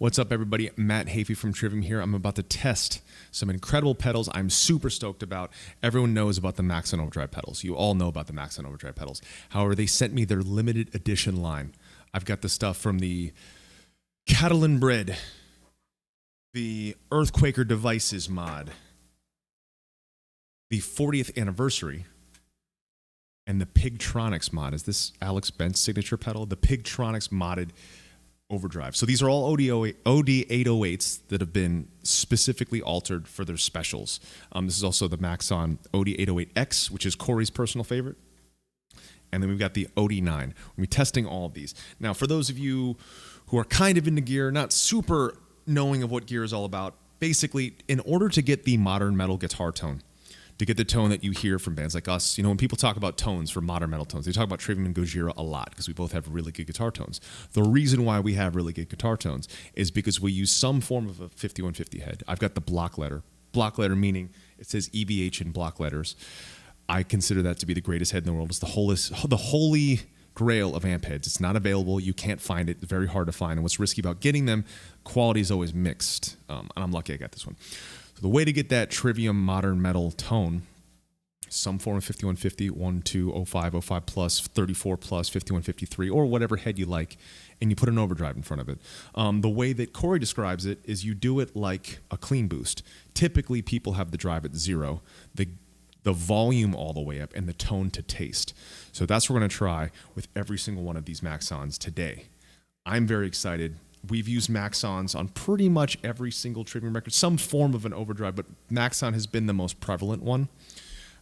What's up, everybody? Matt Heafy from Trivium here. I'm about to test some incredible pedals I'm super stoked about. Everyone knows about the Maxon Overdrive pedals. You all know about the Maxon Overdrive pedals. However, they sent me their limited edition line. I've got the stuff from the Catalinbread, the Earthquaker Devices mod, the 40th anniversary, and the Pigtronix mod. Is this Alex Bent's signature pedal? The Pigtronix modded overdrive. So these are all OD808s that have been specifically altered for their specials. This is also the Maxon OD808X, which is Corey's personal favorite. And then we've got the OD9. We'll be testing all of these. Now, for those of you who are kind of into gear, not super knowing of what gear is all about, basically, in order to get the modern metal guitar tone, to get the tone that you hear from bands like us. You know, when people talk about tones for modern metal tones, they talk about Trivium and Gojira a lot because we both have really good guitar tones. The reason why we have really good guitar tones is because we use some form of a 5150 head. I've got the block letter. Block letter meaning it says EVH in block letters. I consider that to be the greatest head in the world. It's the holy grail of amp heads. It's not available. You can't find it. It's very hard to find. And what's risky about getting them, quality is always mixed. And I'm lucky I got this one. The way to get that Trivium modern metal tone, some form of 5150, 1205, 05 plus, 34 plus, 5153, or whatever head you like, and you put an overdrive in front of it. The way that Corey describes it is you do it like a clean boost. Typically, people have the drive at 0, the volume all the way up, and the tone to taste. So that's what we're going to try with every single one of these Maxons today. I'm very excited. We've used Maxons on pretty much every single Trivium record, some form of an overdrive, but Maxon has been the most prevalent one.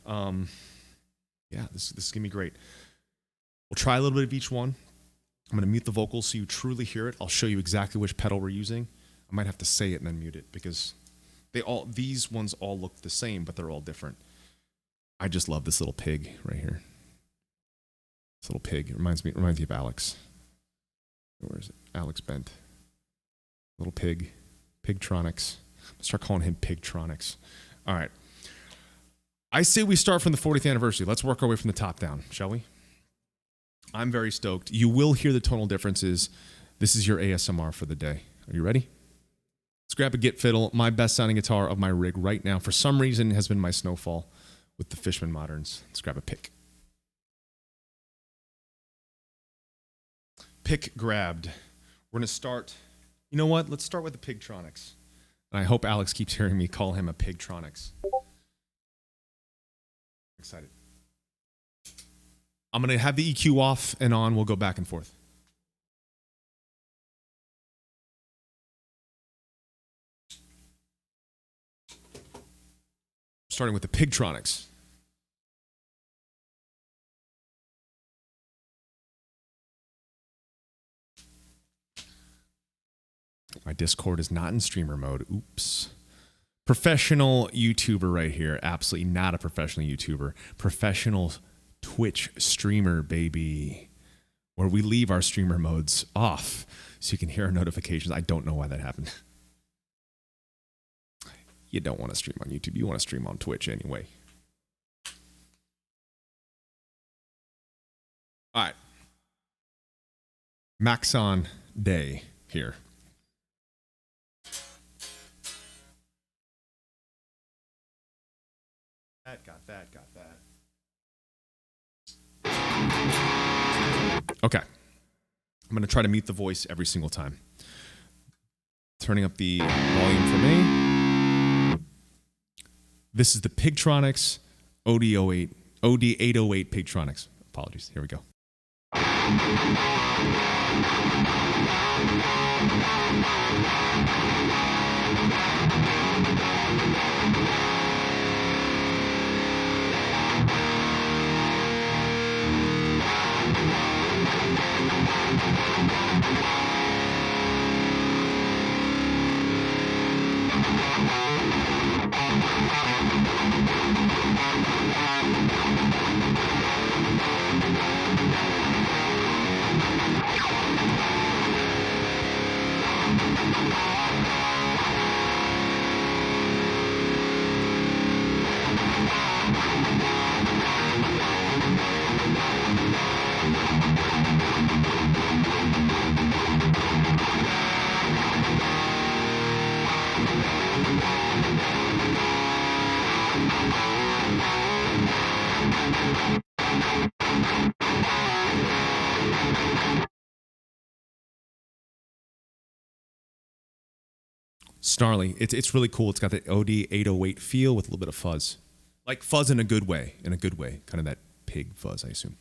Yeah, this is going to be great. We'll try a little bit of each one. I'm going to mute the vocals so you truly hear it. I'll show you exactly which pedal we're using. I might have to say it and then mute it because these ones all look the same, but they're all different. I just love this little pig right here. This little pig. It reminds me of Alex. Where is it? Alex Bent. Little pig. Pigtronix. I'll start calling him Pigtronix. All right. I say we start from the 40th anniversary. Let's work our way from the top down, shall we? I'm very stoked. You will hear the tonal differences. This is your ASMR for the day. Are you ready? Let's grab a Git Fiddle, my best sounding guitar of my rig right now. For some reason, it has been my Snowfall with the Fishman Moderns. Let's grab a pick. Pick grabbed. We're going to start, you know what? Let's start with the Pigtronix. And I hope Alex keeps hearing me call him a Pigtronix. Excited. I'm going to have the EQ off and on. We'll go back and forth. Starting with the Pigtronix. My Discord is not in streamer mode. Oops. Professional YouTuber right here. Absolutely not a professional YouTuber. Professional Twitch streamer, baby. Where we leave our streamer modes off so you can hear our notifications. I don't know why that happened. You don't want to stream on YouTube. You want to stream on Twitch anyway. All right. Maxon Day here. Got that. Okay. I'm going to try to mute the voice every single time. Turning up the volume for me. This is the Pigtronix OD808 Pigtronix. Apologies. Here we go. Snarly. It's really cool. It's got the OD808 feel with a little bit of fuzz. Like fuzz in a good way. In a good way. Kind of that pig fuzz, I assume.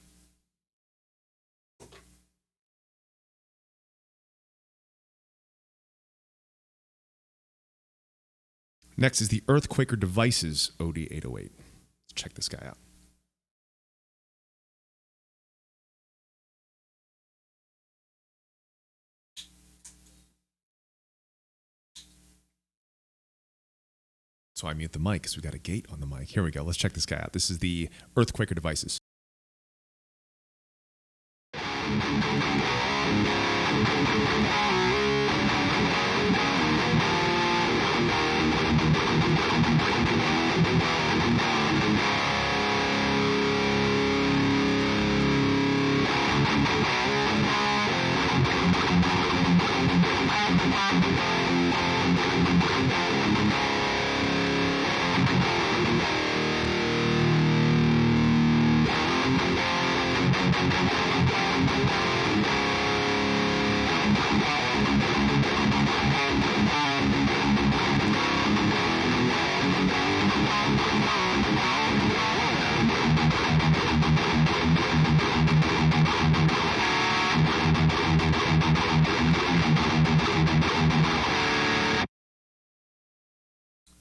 Next is the Earthquaker Devices OD808. Let's check this guy out. So I mute the mic because we got a gate on the mic. Here we go. Let's check this guy out. This is the Earthquaker Devices.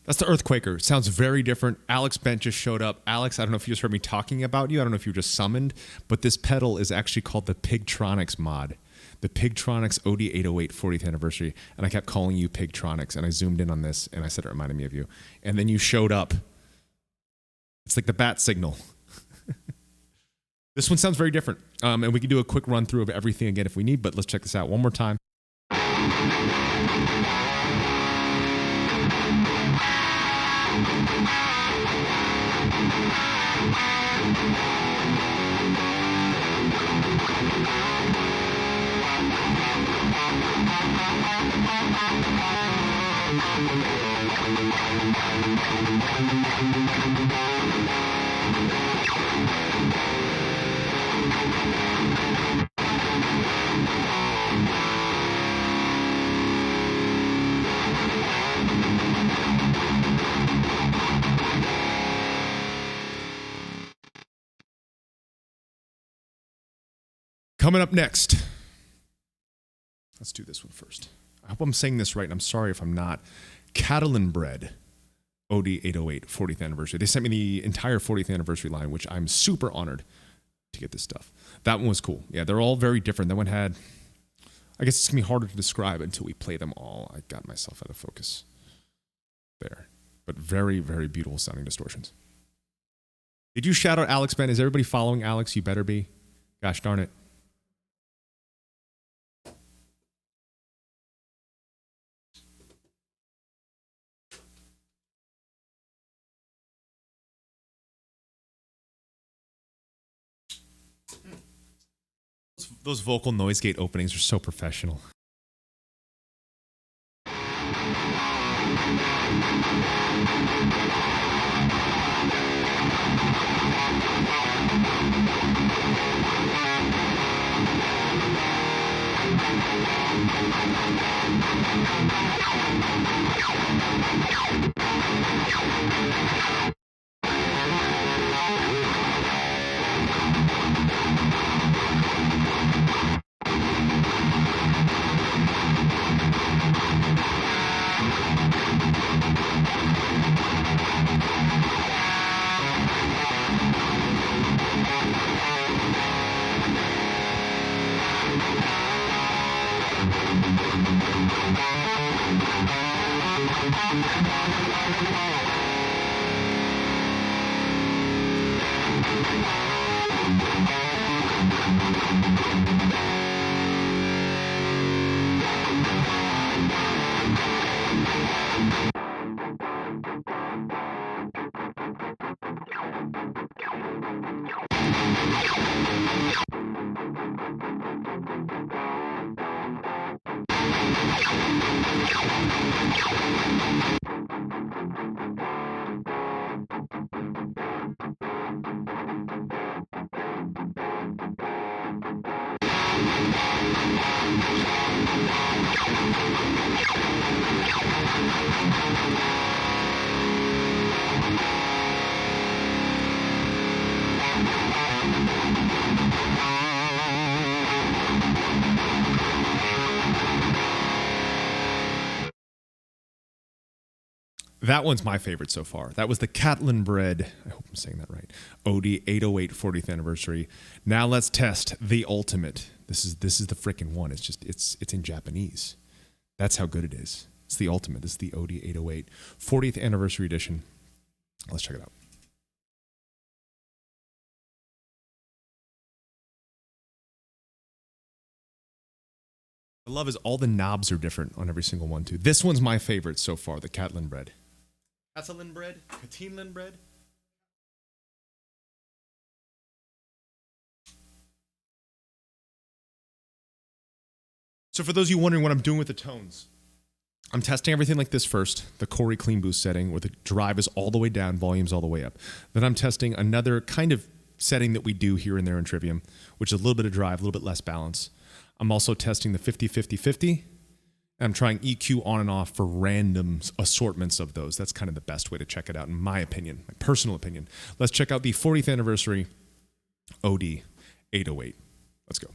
That's the Earthquaker. It sounds very different. Alex Bent just showed up. Alex, I don't know if you just heard me talking about you. I don't know if you were just summoned, but this pedal is actually called the Pigtronix mod. The Pigtronix OD808 40th anniversary. And I kept calling you Pigtronix, and I zoomed in on this, and I said it reminded me of you. And then you showed up. It's like the bat signal. This one sounds very different. And we can do a quick run through of everything again if we need, but let's check this out one more time. Coming up next, let's do this one first. I hope I'm saying this right, and I'm sorry if I'm not. Catalinbread OD808 40th anniversary. They sent me the entire 40th anniversary line, which I'm super honored to get this stuff. That one was cool. Yeah, they're all very different. That one had, I guess it's going to be harder to describe until we play them all. I got myself out of focus there. But very, very beautiful sounding distortions. Did you shout out Alex Ben? Is everybody following Alex? You better be. Gosh darn it. Those vocal noise gate openings are so professional. That one's my favorite so far. That was the Catalinbread, I hope I'm saying that right, OD808 40th anniversary. Now let's test the ultimate. This is the freaking one. It's in Japanese. That's how good it is. It's the ultimate. It's the OD808 40th anniversary edition. Let's check it out. I love is all the knobs are different on every single one too. This one's my favorite so far, the Catalinbread. Catalinbread. So for those of you wondering what I'm doing with the tones, I'm testing everything like this first, the Corey Clean Boost setting where the drive is all the way down, volume's all the way up. Then I'm testing another kind of setting that we do here and there in Trivium, which is a little bit of drive, a little bit less balance. I'm also testing the 50-50-50. I'm trying EQ on and off for random assortments of those. That's kind of the best way to check it out, in my opinion, my personal opinion. Let's check out the 40th anniversary OD808. Let's go.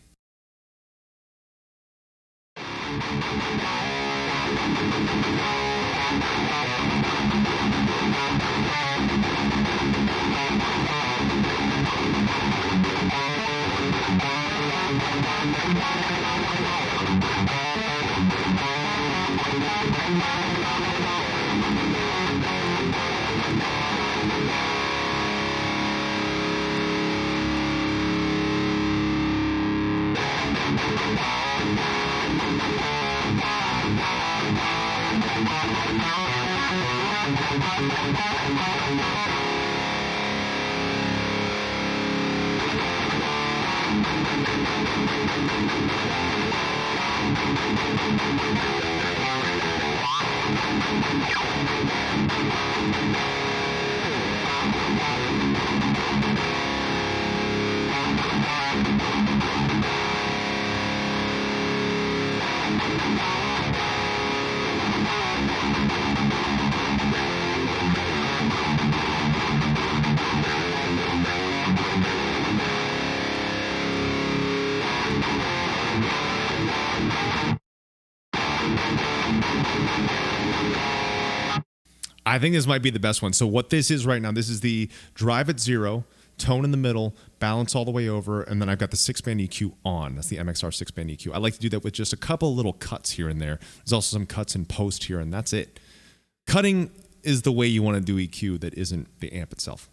I think this might be the best one. So what this is right now, this is the drive at 0, tone in the middle, balance all the way over, and then I've got the 6-band EQ on. That's the MXR 6-band EQ. I like to do that with just a couple little cuts here and there. There's also some cuts in post here, and that's it. Cutting is the way you want to do EQ that isn't the amp itself.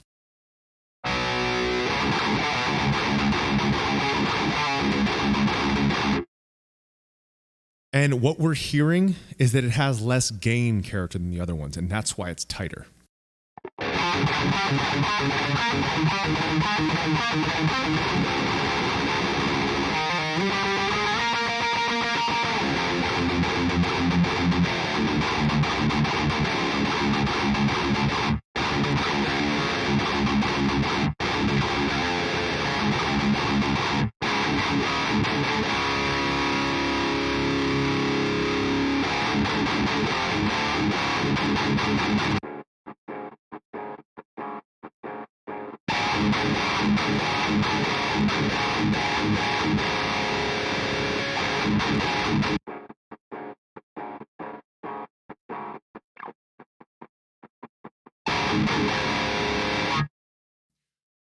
And what we're hearing is that it has less gain character than the other ones, and that's why it's tighter.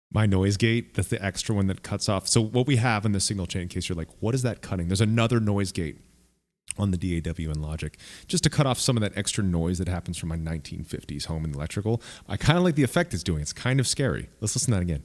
My noise gate, that's the extra one that cuts off. So what we have in the signal chain, in case you're like, what is that cutting? There's another noise gate on the DAW and Logic, just to cut off some of that extra noise that happens from my 1950s home and electrical. I kind of like the effect it's doing. It's kind of scary. Let's listen to that again.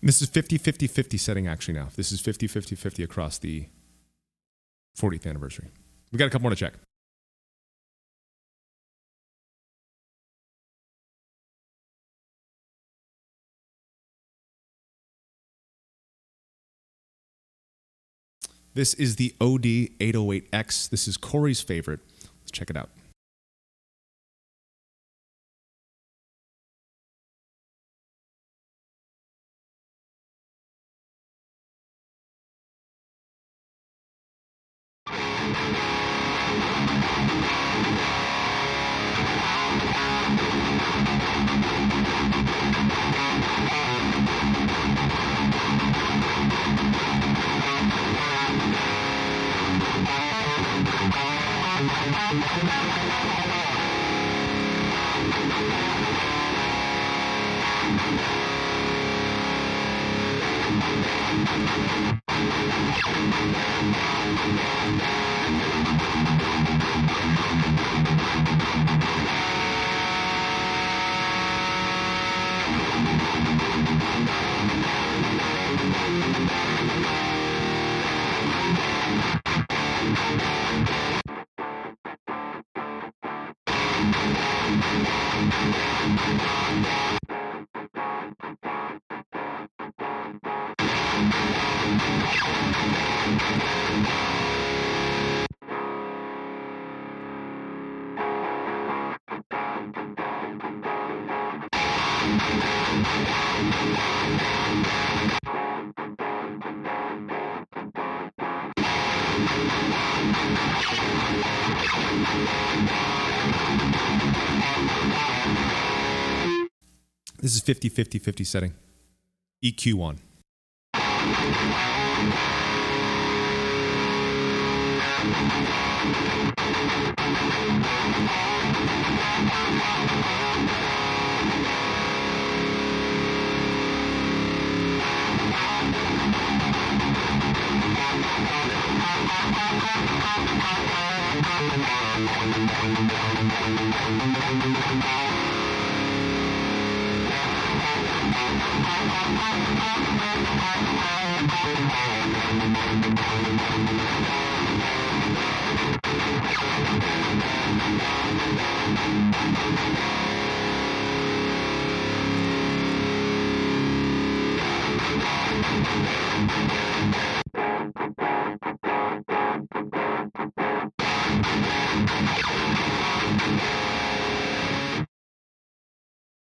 This is 50-50-50 setting actually now. This is 50-50-50 across the 40th anniversary. We got a couple more to check. This is the OD808X. This is Corey's favorite. Let's check it out. This is 50-50-50 setting. EQ on.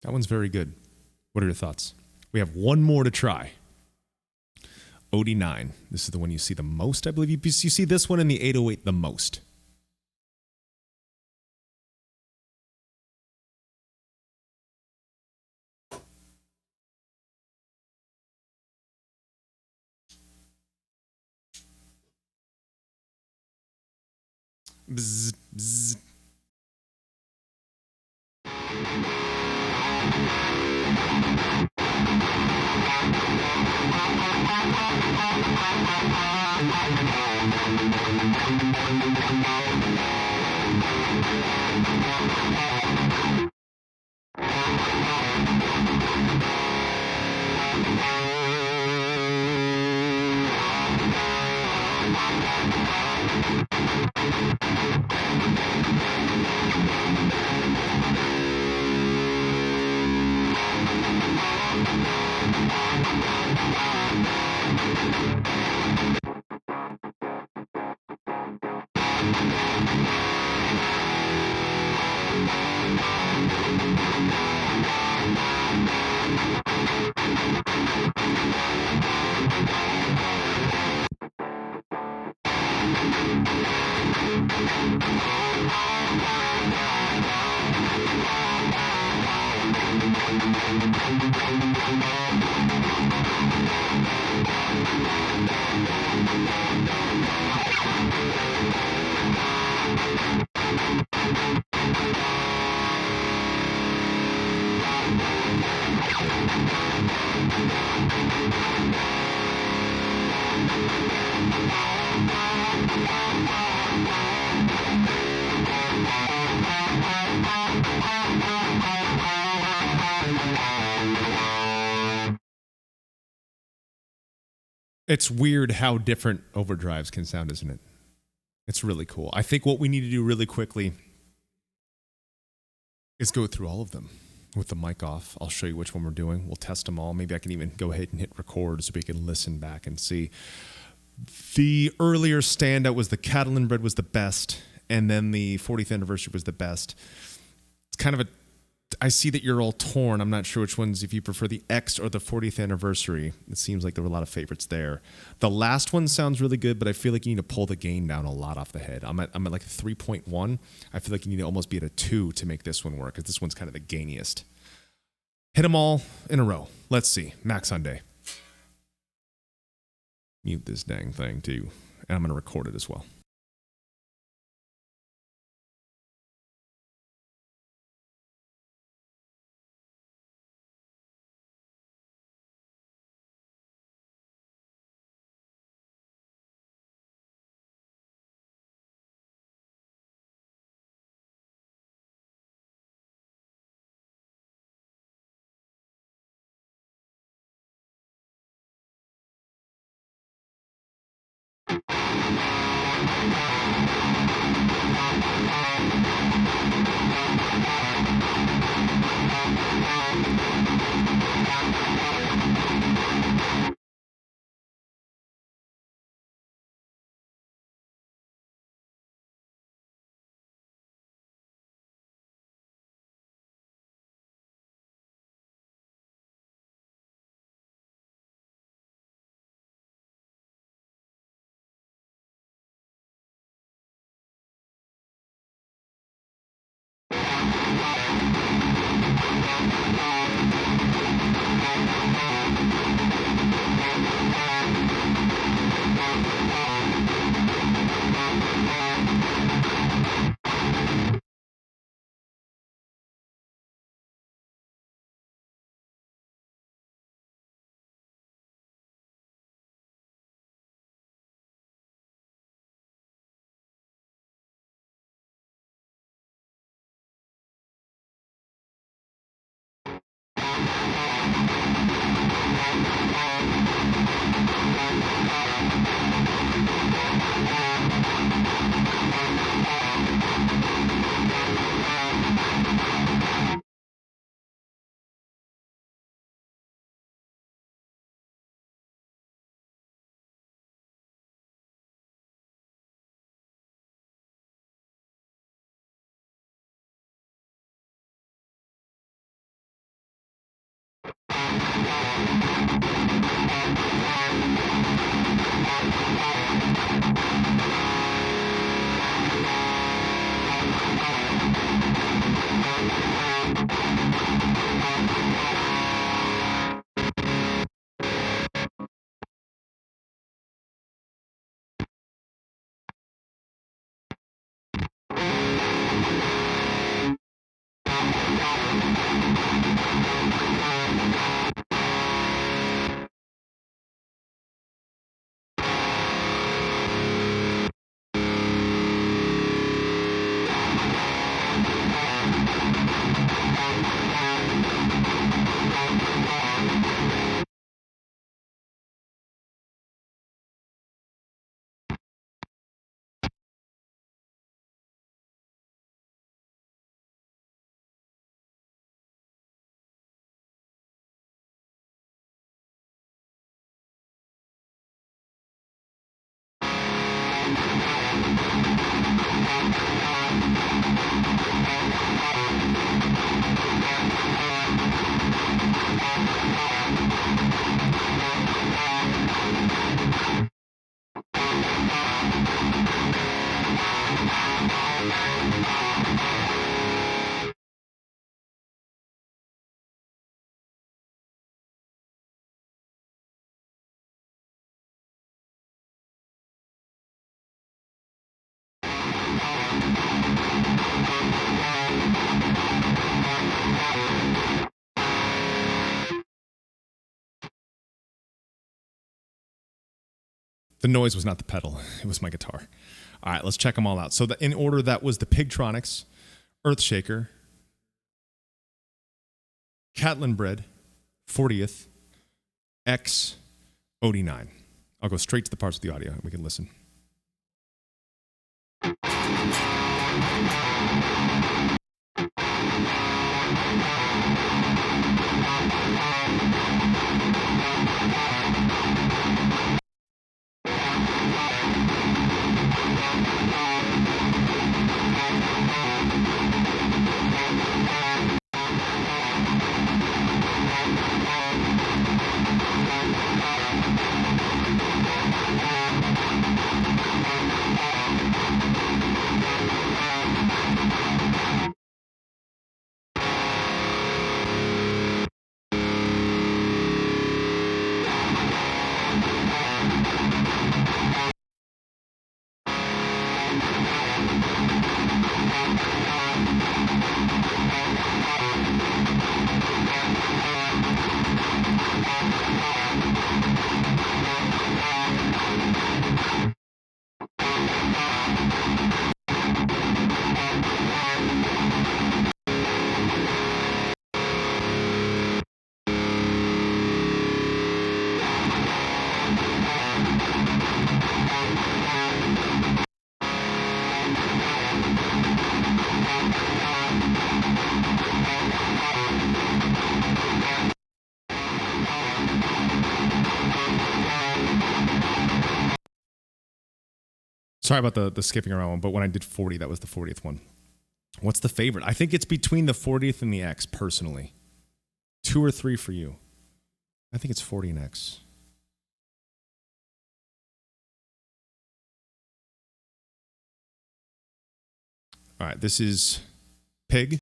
That one's very good. What are your thoughts? We have one more to try. OD9. This is the one you see the most, I believe. You see this one in the 808 the most. Bzz, bzz. It's weird how different overdrives can sound, isn't it? It's really cool. I think what we need to do really quickly is go through all of them with the mic off. I'll show you which one we're doing. We'll test them all. Maybe I can even go ahead and hit record so we can listen back and see. The earlier standout was the Catalinbread was the best, and then the 40th anniversary was the best. It's kind of a, I see that you're all torn. I'm not sure which ones, if you prefer the X or the 40th anniversary. It seems like there were a lot of favorites there. The last one sounds really good, but I feel like you need to pull the gain down a lot off the head. I'm at like a 3.1. I feel like you need to almost be at a 2 to make this one work, because this one's kind of the gainiest. Hit them all in a row. Let's see. Maxon Day. Mute this dang thing too, and I'm going to record it as well. The noise was not the pedal. It was my guitar. All right, let's check them all out. So in order, that was the Pigtronix, Earthshaker, Catalinbread, 40th, X, OD9. I'll go straight to the parts of the audio and we can listen. Sorry about the skipping around one, but when I did 40, that was the 40th one. What's the favorite? I think it's between the 40th and the X, personally. 2 or 3 for you. I think it's 40 and X. All right, this is Pig.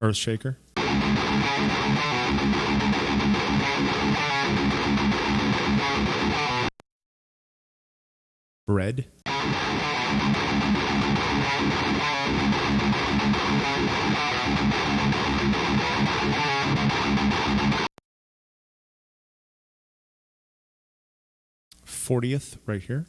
Earthshaker. Bread. '40th right here.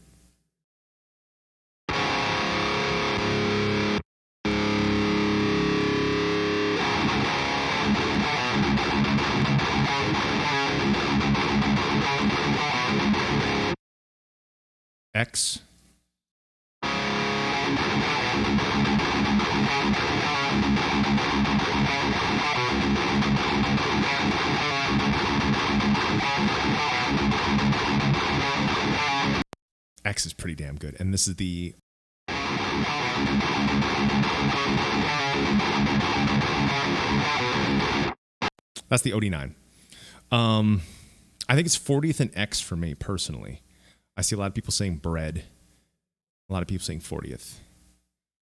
X. X is pretty damn good. And this is the that's the OD9. I think it's 40th and X for me personally. I see a lot of people saying bread. A lot of people saying 40th.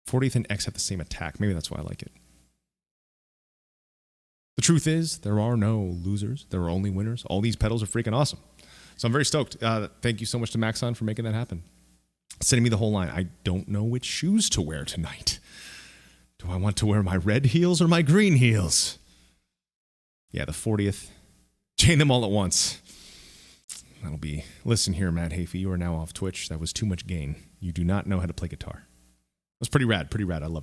40th and X have the same attack. Maybe that's why I like it. The truth is, there are no losers. There are only winners. All these pedals are freaking awesome. So I'm very stoked. Thank you so much to Maxon for making that happen. Sending me the whole line. I don't know which shoes to wear tonight. Do I want to wear my red heels or my green heels? Yeah, the 40th. Chain them all at once. That'll be... Listen here, Matt Heafy. You are now off Twitch. That was too much gain. You do not know how to play guitar. That's pretty rad. Pretty rad. I love it.